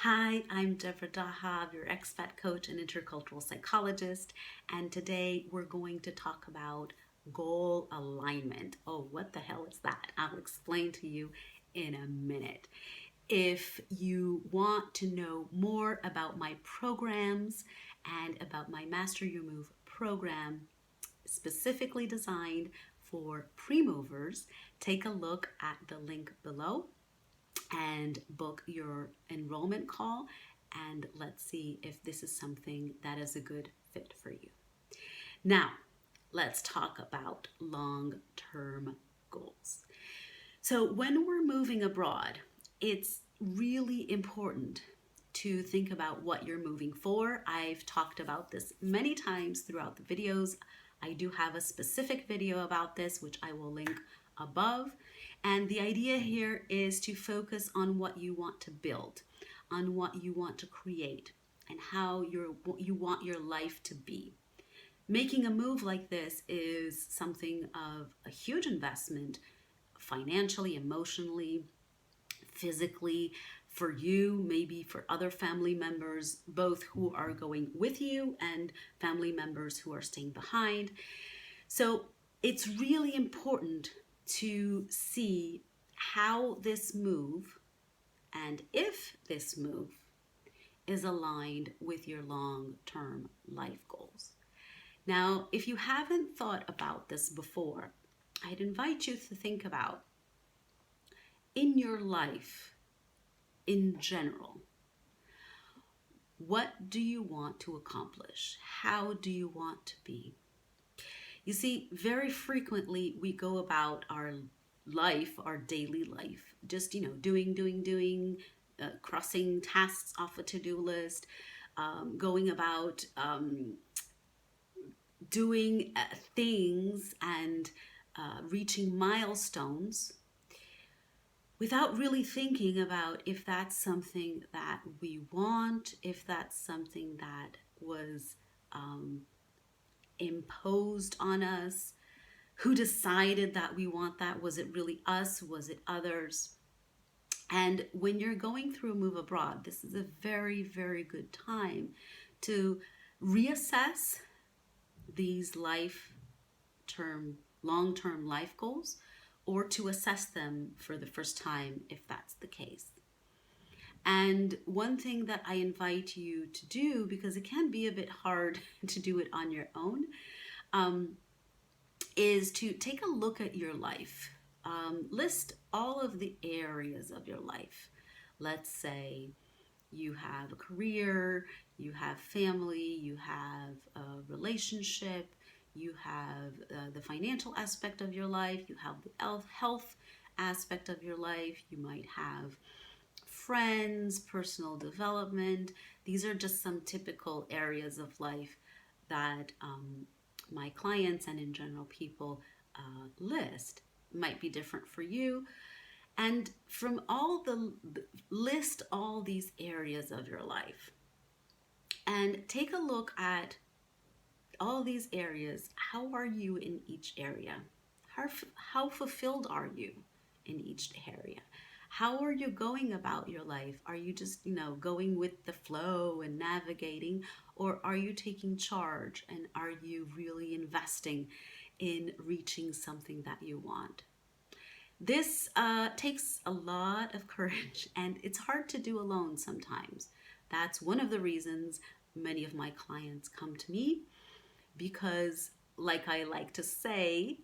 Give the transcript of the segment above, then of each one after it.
Hi, I'm Deborah Dahab, your expat coach and intercultural psychologist, and today we're going to talk about goal alignment. Oh, what the hell is that? I'll explain to you in a minute. If you want to know more about my programs and about my Master Your Move program, specifically designed for pre-movers, take a look at the link below and book your enrollment call, and let's see if this is something that is a good fit for you. Now, let's talk about long-term goals. So when we're moving abroad, it's really important to think about what you're moving for. I've talked about this many times throughout the videos. I do have a specific video about this, which I will link above. And the idea here is to focus on what you want to build, on what you want to create, and how you want your life to be. Making a move like this is something of a huge investment, financially, emotionally, physically, for you, maybe for other family members, both who are going with you and family members who are staying behind. So it's really important to see how this move and if this move is aligned with your long-term life goals. Now, if you haven't thought about this before, I'd invite you to think about in your life in general, what do you want to accomplish? How do you want to be? You see, very frequently we go about our life, our daily life, just, doing, crossing tasks off a to-do list, going about doing things and reaching milestones without really thinking about if that's something that we want, if that's something that was imposed on us, who decided that we want that? Was it really us? Was it others? And when you're going through a move abroad, this is a very, very good time to reassess these long-term life goals, or to assess them for the first time if that's the case. And one thing that I invite you to do, because it can be a bit hard to do it on your own, is to take a look at your life. List all of the areas of your life. Let's say you have a career, you have family, you have a relationship, you have the financial aspect of your life, you have the health aspect of your life, you might have friends, personal development. These are just some typical areas of life that my clients and in general people list. Might be different for you. And from list all these areas of your life and take a look at all these areas. How are you in each area? How fulfilled are you in each area? How are you going about your life? Are you just, going with the flow and navigating, or are you taking charge and are you really investing in reaching something that you want? This takes a lot of courage, and it's hard to do alone sometimes. That's one of the reasons many of my clients come to me, because like I like to say,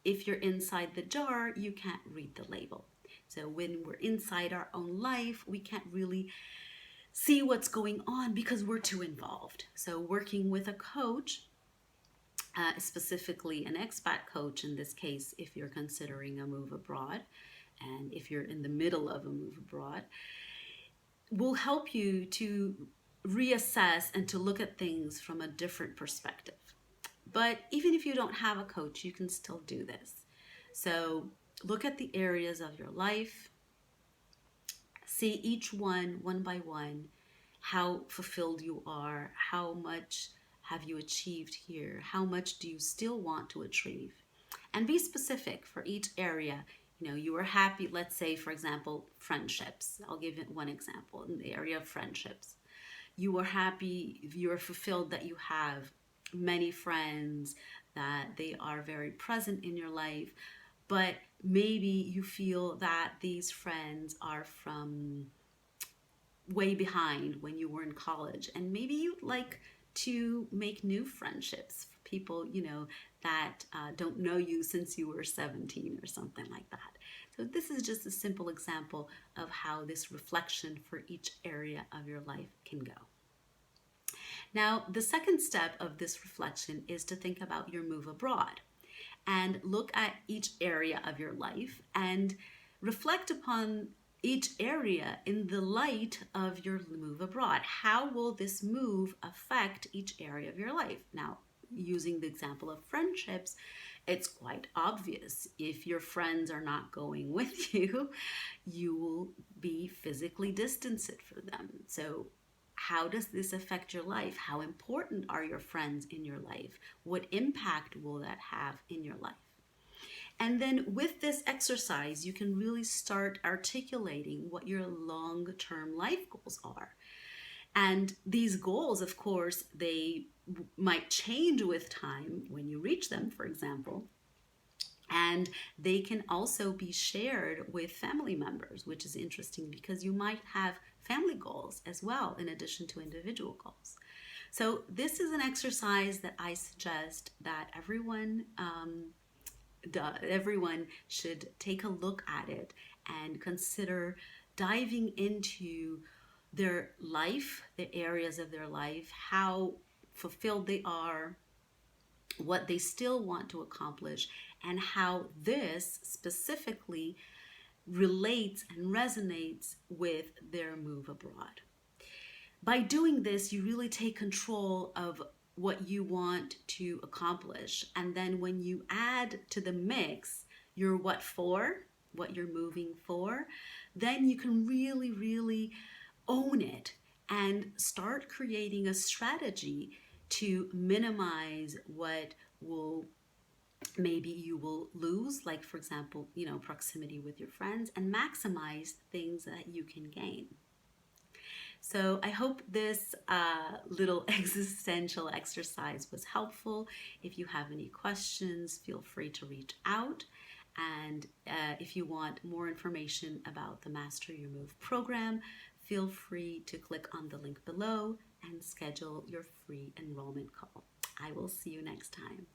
if you're inside the jar, you can't read the label. So when we're inside our own life, we can't really see what's going on because we're too involved. So working with a coach, specifically an expat coach in this case, if you're considering a move abroad and if you're in the middle of a move abroad, will help you to reassess and to look at things from a different perspective. But even if you don't have a coach, you can still do this. So look at the areas of your life, see each one by one, how fulfilled you are, how much have you achieved here, how much do you still want to achieve, and be specific for each area. You were happy, let's say, for example, friendships. I'll give it one example in the area of friendships. You were happy, you're fulfilled that you have many friends, that they are very present in your life, but maybe you feel that these friends are from way behind when you were in college, and maybe you'd like to make new friendships, people that don't know you since you were 17 or something like that. So this is just a simple example of how this reflection for each area of your life can go. Now, the second step of this reflection is to think about your move abroad and look at each area of your life and reflect upon each area in the light of your move abroad. How will this move affect each area of your life? Now, using the example of friendships, it's quite obvious. If your friends are not going with you, you will be physically distanced from them. So how does this affect your life? How important are your friends in your life? What impact will that have in your life? And then with this exercise, you can really start articulating what your long-term life goals are. And these goals, of course, they might change with time when you reach them, for example. And they can also be shared with family members, which is interesting because you might have family goals as well, in addition to individual goals. So this is an exercise that I suggest that everyone should take a look at it and consider diving into their life, the areas of their life, how fulfilled they are, what they still want to accomplish, and how this specifically relates and resonates with their move abroad. By doing this, you really take control of what you want to accomplish. And then when you add to the mix your what for, what you're moving for, then you can really, really own it and start creating a strategy to minimize what will maybe you will lose, like for example, proximity with your friends, and maximize things that you can gain. So I hope this little existential exercise was helpful. If you have any questions, feel free to reach out. And if you want more information about the Master Your Move program, feel free to click on the link below and schedule your free enrollment call. I will see you next time.